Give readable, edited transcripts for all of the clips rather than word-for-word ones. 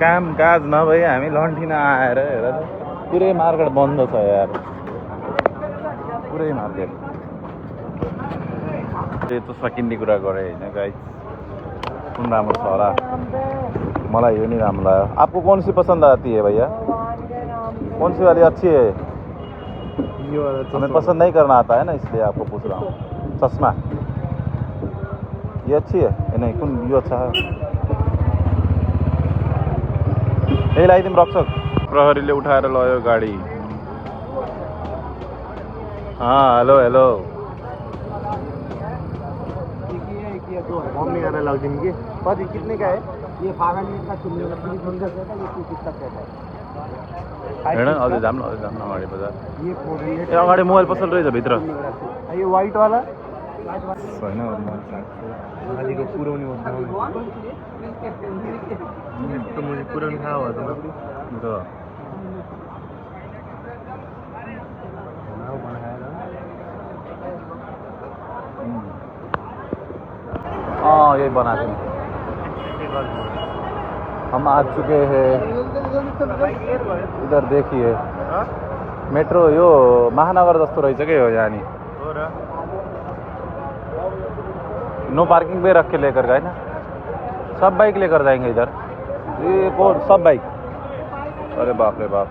काम काज नभई हामी लन्ठीमा आएर हेर त पुरै मार्केट बन्द छ यार, पुरै मार्केट। त्यो त सकिने कुरा गरेँ होइन गाइस, कुन राम्रो छ होला, मलाई यो नहीं राम्रो लाग्यो। आपको कौन सी पसंद आती है भैया, कौन सी वाली अच्छी है? हमें पसंद नहीं करना आता है ना, इसलिए आपको पूछ रहा हूँ। चश्मा ये अच्छी है ये नहीं, कुन यो अच्छा है? यही लगाइदिउँ रक्सक। प्रहरीले उठाएर लयो गाडी। हेलो हेलो कति कितने का है ये? 500 का चुन्नी का 300 का है, ये 2 तक का है। हेर्न अझै जाम न अगाडि बजार। ए अगाडि मोबाइल पसल रहेछ भित्र। यो व्हाइट वाला छैन, अलिको पुराउने तो मुझे पुरानी कहाँ हुआ था तो यही बना थे। हम आ चुके हैं इधर, देखिए मेट्रो यो महानगर जस्तो रहेछ के हो यहाँ नि। नो पार्किंग पे रख के लेकर गए ना, सब बाइक लेकर जाएंगे इधर। ये कौन सब बाइक? अरे बाप रे बाप।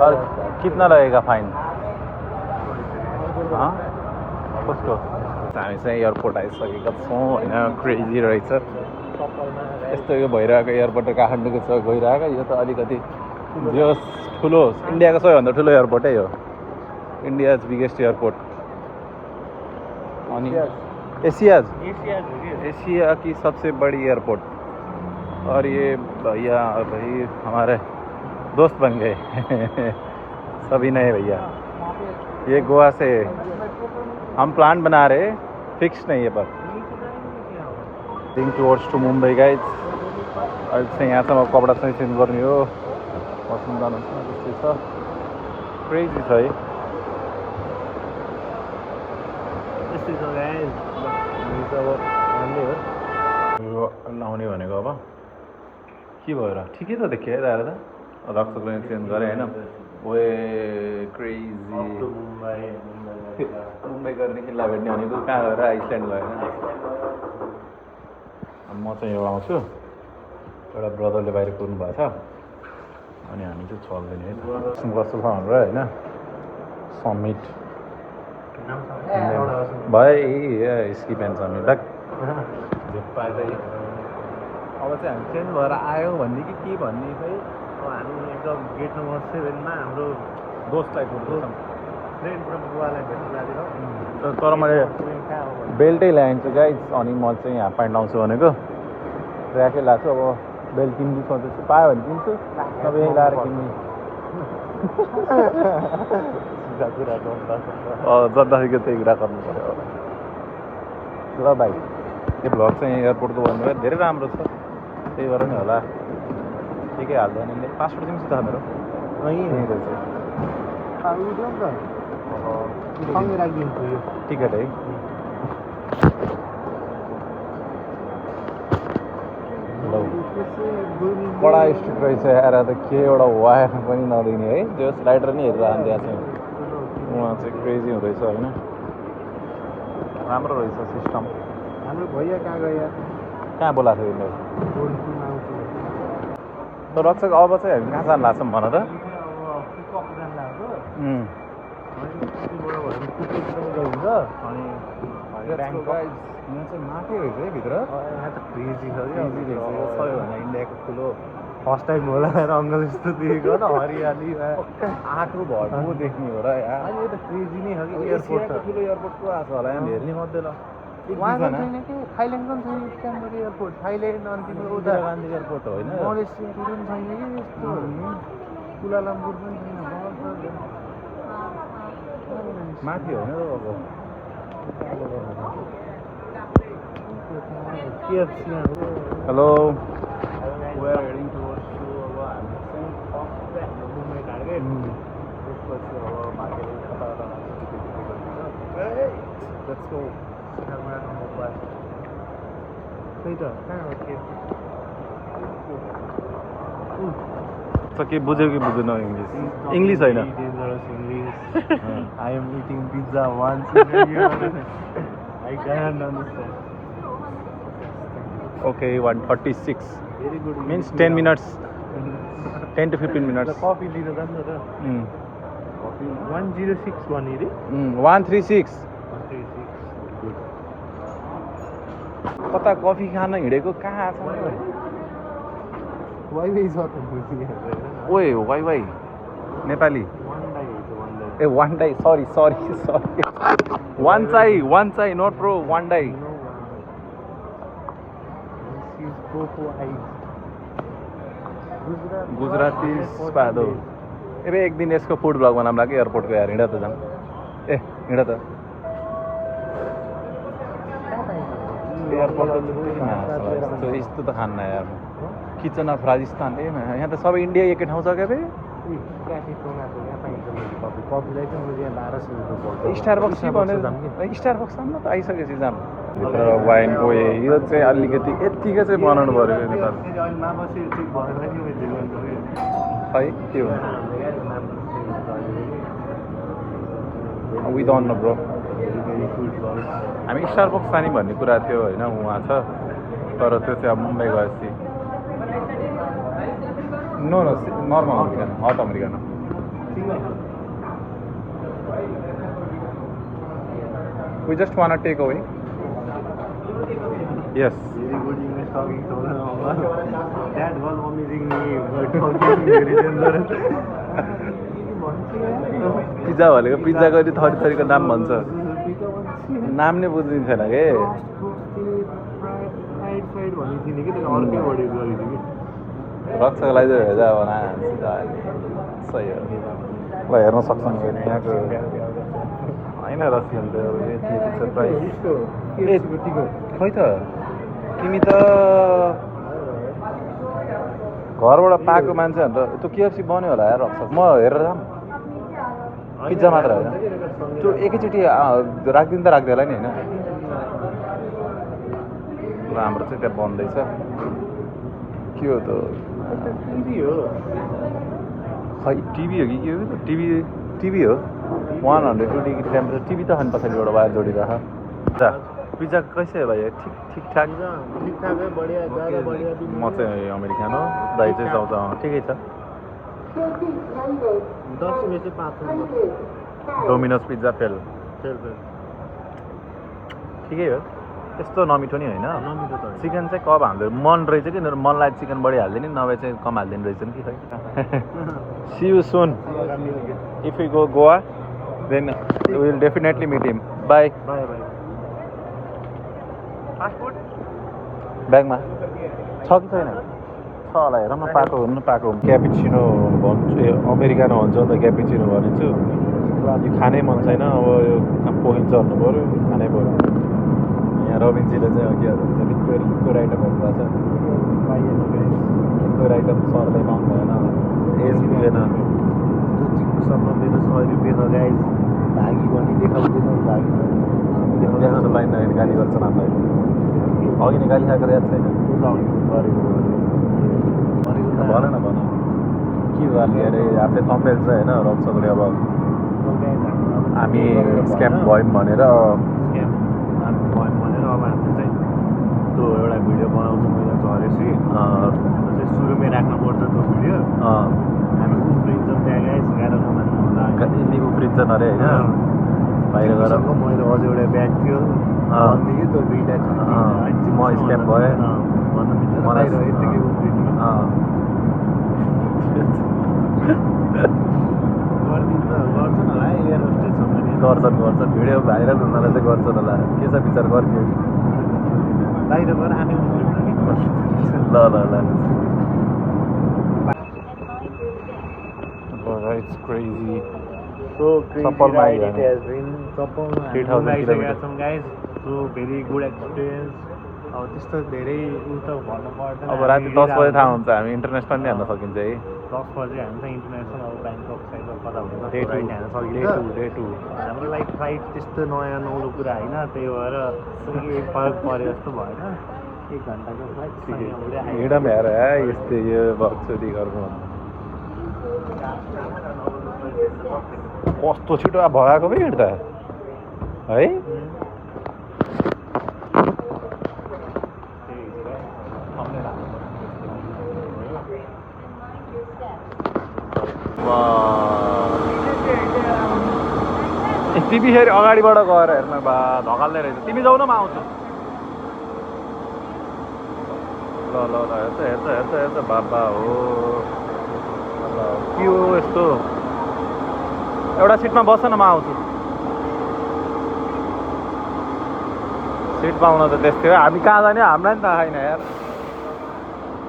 और कितना लगेगा फाइन? हाँ कस्तो हामी चाहिँ एयरपोर्ट आइसकेका छौँ होइन। क्रेजी रहेछ यस्तो यो भइरहेको एयरपोर्ट काठमाडौँको छ गइरहेको। यो त अलिकति जो ठुलो इन्डियाको सबैभन्दा ठुलो एयरपोर्टै हो, इन्डियाज बिगेस्ट एयरपोर्ट। अनि एशिया की सबसे बड़ी एयरपोर्ट। और ये भैया भाई हमारे दोस्त बन गए सभी नए भैया। ये गोवा से हम प्लान बना रहे, फिक्स नहीं है पर thing towards to Mumbai guys. अहिले चाहिँ यहाँसम्म कपडा चाहिँ चेन्ज गर्ने हो, बस्नु जानु त्यस्तै छ। क्रेजी छ है यस्तै छ गाइज। लाउने भनेको अब के भयो र, ठिकै त देखियो है दादा। रक्सकले चेन्ज गरेँ होइन। ओए क्रेजी मुम्बई गर्ने किल्ला भेट्ने भनेको कहाँ गएर आइसल्यान्ड गएर। म चाहिँ यो आउँछु, एउटा ब्रदरले बाहिर कुर्नु भएको छ अनि हामी चाहिँ चल्दैन है। कस्तो छ हाम्रो होइन समिट भाइ स्की प्यान्ट समिट अब चाहिँ हामी चेन्ज भएर आयो भन्ने कि के भन्ने खै। अब हामी एकदम गेट नम्बर 7मा हाम्रो दोस्तलाई भेट्छौँ, ट्रेनबाट बुवालाई भेट्न जाँदैछौँ। तर मैले बेल्टै ल्याइन्छु गाइज। अनि म चाहिँ यहाँ प्यान्ट लाउँछु भनेको ट्र्याकै लाएको छु। अब बेल्ट किन्छु सोच्दैछु, पायो भने किन्छु, अब यहीँ लाएर किन्ने सिधा कुरा जतादेखि त्यही कुरा गर्नु पऱ्यो ल भाइ। यो भ्लग चाहिँ एयरपोर्टको भन्नुभयो, धेरै राम्रो छ, त्यही भएर नि होला। ठिकै हाल्दैन नि। पासपोर्ट दिन्छ त मेरो यहीँ रहेछ, सँगै राखिदिन्छु यो टिकट है। कडा स्ट्रिक्ट रहेछ आएर त के एउटा वायर पनि नदिने है। जो स्लाइडर नि हेरेर त्यहाँ चाहिँ उहाँ चाहिँ क्रेजी हुँदैछ होइन। राम्रो रहेछ सिस्टम। हाम्रो भैया कहाँ गयो, कहाँ बोलाएको थियो यसले? तर रक्सक अब चाहिँ हामी कहाँ जानु लाग्छौँ भन त? यहाँ चाहिँ माथि रहेछ है भित्र। यहाँ त क्रेजी छ कि सबैभन्दा इन्डियाको ठुलो फर्स्ट टाइम होला रङ्गल जस्तो देखेको त हरियाली आँखो भर्नु देख्ने हो र यार। यो त क्रेजी नै हो कि एयरपोर्ट त ठुलो एयरपोर्ट को आएको होला यहाँ हेर्ने मध्ये। ल थाइल्यान्ड पनि छैन स्ट्यान्डर्ड एयरपोर्ट, थाइल्यान्ड अनि तिम्रो उता गान्धी एयरपोर्ट होइन, मलेसियातिर पनि छैन कि यस्तो, कुलालम्पुर पनि छैन, माथि होइन त अब hello we are heading towards to Mumbai target. त्यसपछि अब मार्केट कता let's go। खै त कहाँ हो के के बुझ्यो कि बुझेन इङ्ग्लिस होइन I am eating pizza once in a year. I can't understand. Okay, 136 Very good. means 10 minutes 10 to 15 minutes. The coffee लिन जान्छ र coffee 106 भन्ने रे 136 कता कफी खान हिँडेको कहाँ छ वाइ वाइ छ त बुझी ओए वाइ वाइ नेपाली ए वान डाई सरी वान चाइ नट प्रो वान डाई गुजराती स्वाद हो ए एक दिन यसको फुड ब्लग बनाऊँ कि एयरपोर्टको यार हिँड त जाऊँ ए हिँड त एयरपोर्ट यस्तो त खान्न यार किचन अफ राजस्थान ए यहाँ त सबै इन्डिया एकै ठाउँ छ क्या बे स्टारबक्स भनेर स्टारबक्ससम्म त आइसकेपछि जाम भित्र वाइनको यो चाहिँ अलिकति यत्तिकै चाहिँ बनाउनु पऱ्यो खै के हो विथ अन्न ब्रो हामी स्टारबक्स जाने भन्ने कुरा थियो होइन उहाँ छ तर त्यो चाहिँ अब मुम्बई गएपछि no normal American hot American We just want to take away. Yes. Very good English talking to her. That was amazing me. Talking very generous. Pizza भनेको पिज्जाको नि थरी थरीको नाम भन्छ नाम नै बुझ्दिन्थेन के रक्सको लागि भेजा भना सही हो ल हेर्न सक्छौँ यहाँको होइन रसियन त खै त तिमी त घरबाट पाएको मान्छे भनेर त्यो केएफसी बन्यो होला यार रक्स म हेरेर जाऊँ पिज्जा मात्र होइन त्यो एकैचोटि राखिदिनु त राख्दै होला नि होइन ल हाम्रो चाहिँ त्यहाँ बन्दैछ के हो त खै टिभी हो कि के हो टिभी हो 102 डिग्री टेम्परेचर टिभी त खानु पछाडिबाट वायर जोडिरह जा पिज्जा कैसे हो भाइ ठिकठाक म चाहिँ अमेरिकन हो दाइ चाहिँ चौध ठिकै छ डोमिनोज पिज्जा फेल ठिकै हो त्यस्तो नमिठो नि होइन चिकन चाहिँ कब हाल्दै मन रहेछ कि मनलाई चिकन बढी हालिदिने नभए चाहिँ कम हालिदिनु रहेछ नि कि खै see you soon if you go Goa then will definitely meet him bye ब्यागमा छ कि छैन छ होला हेर न पाएको हुनु पाएको क्यापिचिनो भन्छु अमेरिकानो भन्छ नि त क्यापिचिनो भनिन्छु यो खानै मन छैन अब यो पोखिन्छ भन्नु पऱ्यो खानै पऱ्यो यहाँ रविनजीले चाहिँ के भन्छ लिक्विड आइटमहरू भएको छ लिक्विड आइटम सरले पाउनु भएन एज पुगेन चिक्कुसम्म मेरो 100 रुपियाँ गाइज भागी पनि देखाउँदैन भागी देखाउन पाइन्न गाली गर्छन् हामीलाई अघि नै गाली खाएको याद छैन भन न भन के गर्ने अरे हामीले कम्पेल छ होइन रक्सले अब हामी स्क्याम भयौँ भनेर अब हामीले चाहिँ त्यो एउटा भिडियो बनाउँछु मैले झरेपछि चाहिँ सुरुमै राख्नुपर्छ त्यो भिडियो हामी उफ्रिन्छौँ त्यहाँ गाइस गाह्रो नमान्नु होला यति उफ्रिन्छन् अरे होइन बाहिर गएर मैले अझ एउटा ब्याग थियो भन्ने कि त्यो दुईवटा म स्क्याम भएँ भन्नु मिल्छ बाहिर यतिकै उफ्रिनु गर्छन् होला एयर होस्टेससँग गर्छन् भिडियो भाइरल हुनलाई चाहिँ गर्छन् होला के छ विचार गर्ने बाहिर गएर हामी ल It's crazy. So crazy Suppal ride it has been. Suppalमा 3000 आइसकेका छौँ guys. So very good experience. अब त्यस्तो धेरै उल्टा भन्नु पर्दैन. अब राति 10 बजे थाहा हुन्छ हामी इन्टरनेसनल नै हान्न सकिन्छ है 10 बजे हामी चाहिँ इन्टरनेसनल अब ब्याङ्कक साइडमा कता हुन्छ डे 2 हाम्रो लागि फ्लाइट त्यस्तो नयाँ नौलो कुरा होइन त्यही भएर एक फरक पऱ्यो जस्तो भएन 1 घन्टाको फ्लाइट हिँडम हेर यस्तै यो बक्सुदी गर्नु कस्तो छिटो भएको पो हिँड्दा है तिमी फेरि अगाडिबाट गएर हेर्न बा धकाल्दै रहेछ तिमी जाऊ न म आउँछु ल ल ल हेर्छ बाबा हो के हो यस्तो एउटा सिटमा बस्छ न म आउँछु सिट पाउन त त्यस्तै हो हामी कहाँ जाने हामीलाई नि थाहा छैन यार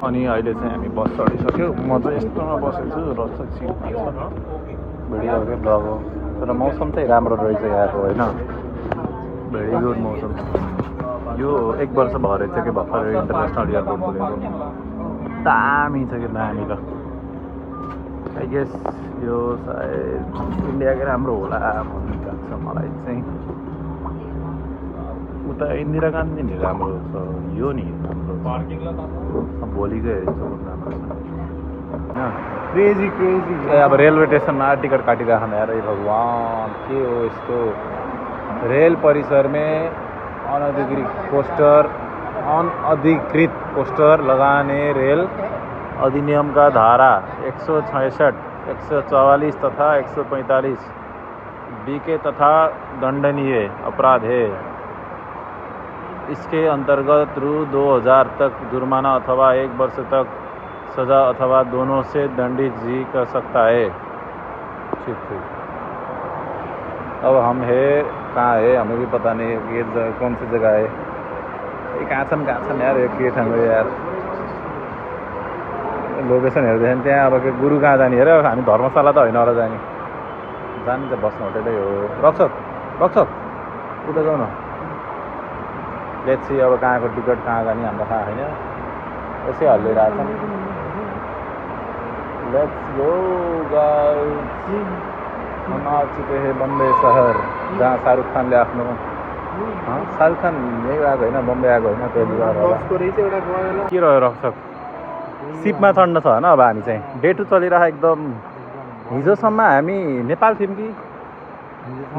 अनि अहिले चाहिँ हामी बस चढिसक्यो म चाहिँ यस्तोमा बसेको छु रक्सक सिटमा भिडियो हो क्या ब्लग हो तर मौसम चाहिँ राम्रो रहेछ यहाँको होइन भेरी गुड मौसम यो 1 वर्ष भएर चाहिँ कि भर्खर इन्टरनेसनल एयरपोर्ट खोलेको दामी छ कि दामी त आई गेस यो सायद इन्डियाकै राम्रो होला भन्ने लाग्छ मलाई चाहिँ उता इन्दिरा गान्धी नि राम्रो छ यो नि राम्रो भोलिकै हेर्छु राम्रो छ क्रेजी अब रेलवे स्टेसनमा टिकट काटिराख्नु यार भगवान के हो यस्तो रेल परिसर में अनधिकृत पोस्टर लगाने रेल अधिनियम का धारा 166, 144 तथा 145 बीके तथा दंडनीय अपराध है। इसके अंतर्गत रु 2000 तक जुर्माना अथवा 1 वर्ष तक सजा अथवा दोनों से दंडित जी कर सकता है। ठीक। अब हम है कहाँ है हमें भी पता नहीं ये कौन सी जगह है ये कहाँ छन् यार यो के ठाउँ हो यार लोकेसन हेर्दैछन् त्यहाँ अब के गुरु कहाँ जाने हेर हामी धर्मशाला त होइन होला जाने जाने त बस्नु होटेलै हो रक्सक उता जाउँ न लेट्स सी अब कहाँको टिकट कहाँ जाने हामीलाई थाहा छैन यसै हल्लिरहेछन् लेट्स गो गाइस हम आ चुके हैं बम्बे शहर जहाँ शाहरुख खानले आफ्नो शाहरुख खान यही आएको होइन बम्बे आएको होइन पहिले के रह्यो रक्सक सिपमा चढ्न छ होइन अब हामी चाहिँ डे 2 चलिरह एकदम हिजोसम्म हामी नेपाल थियौँ कि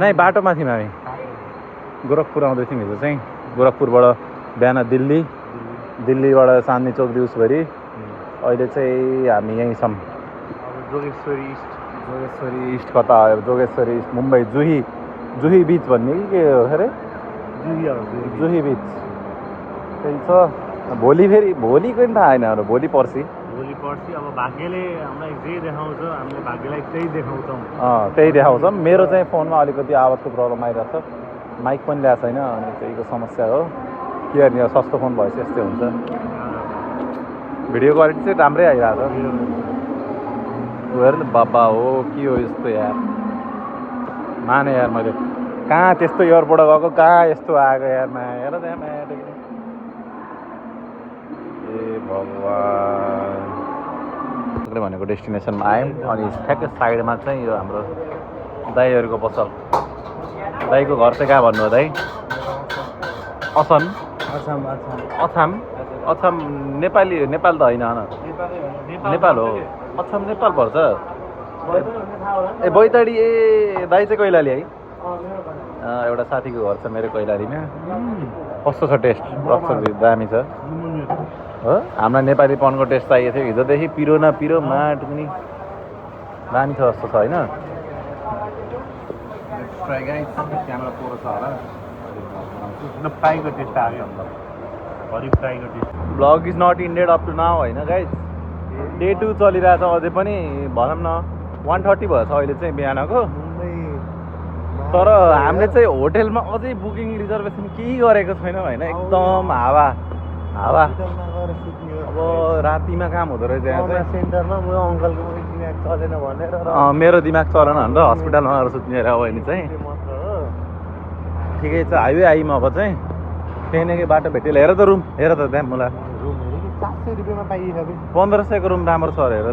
नै बाटोमा थियौँ हामी गोरखपुर आउँदै थियौँ हिजो चाहिँ गोरखपुरबाट बिहान दिल्लीबाट चाँदनी चौक दिउँसभरि अहिले चाहिँ हामी यहीँ छौँ जोगेश्वरी इस्ट कता जोगेश्वरी इस्ट मुम्बई जुही बिच भन्ने कि के हो अरे जुही बिच त्यही छ भोलि पनि थाहा होइन अब भोलि पर्सि अब भाग्यले हामीलाई जे देखाउँछ हामीले भाग्यलाई त्यही देखाउँछौँ त्यही देखाउँछौँ मेरो चाहिँ फोनमा अलिकति आवाजको प्रब्लम आइरहेको छ माइक पनि ल्याएको छैन अनि त्यहीको समस्या हो के गर्ने सस्तो फोन भएपछि यस्तै हुन्छ भिडियो क्वालिटी चाहिँ राम्रै आइरहेको छ हेर न बाबा हो के हो यस्तो यार माने यार मैले कहाँ त्यस्तो एयरपोर्ट गएको कहाँ यस्तो आएको यार हेर त्यहाँ ए भगवान् भनेको डेस्टिनेसनमा आयौँ अनि ठ्याक्कै साइडमा चाहिँ यो हाम्रो दाईहरूको पसल दाईको घर चाहिँ कहाँ भन्नु हो दाई अछाम नेपाल त होइन नेपाल हो अछाम नेपाल पर्छ ए बैतडी ए दाई चाहिँ कैलाली है एउटा साथीको घर छ मेरो कैलालीमा कस्तो छ टेस्ट रक्सक दामी छ हो हामीलाई नेपालीपनको टेस्ट चाहिएको थियो हिजोदेखि पिरो न पिरो माट पनि दामी छ जस्तो छ होइन क्यामेरा पोरो छ होला फ्राईको टेस्ट आयो फ्राईको taste blog is not ended up to now होइन गाइज डे 2 चलिरहेछ अझै पनि भनौँ न 1:30 भएछ अहिले चाहिँ बिहानको तर हामीले चाहिँ होटेलमा अझै बुकिङ रिजर्भेसन केही गरेको छैनौँ होइन एकदम हावा अब रातिमा काम हुँदो रहेछ यहाँ चाहिँ सेन्टरमा म अङ्कलको दिमाग चलेन भनेर मेरो दिमाग चलेन भनेर हस्पिटलमा गएर सुत्ने अरे अब नि चाहिँ ठिकै छ हाइवे आइमा अब चाहिँ ट्रेनकै बाटो भेटेर हेर त रुम हेर त त्यहाँ मलाई रुम 400 रुपियाँमा पाइन्छ 1500 को रुम राम्रो छ अरे हेर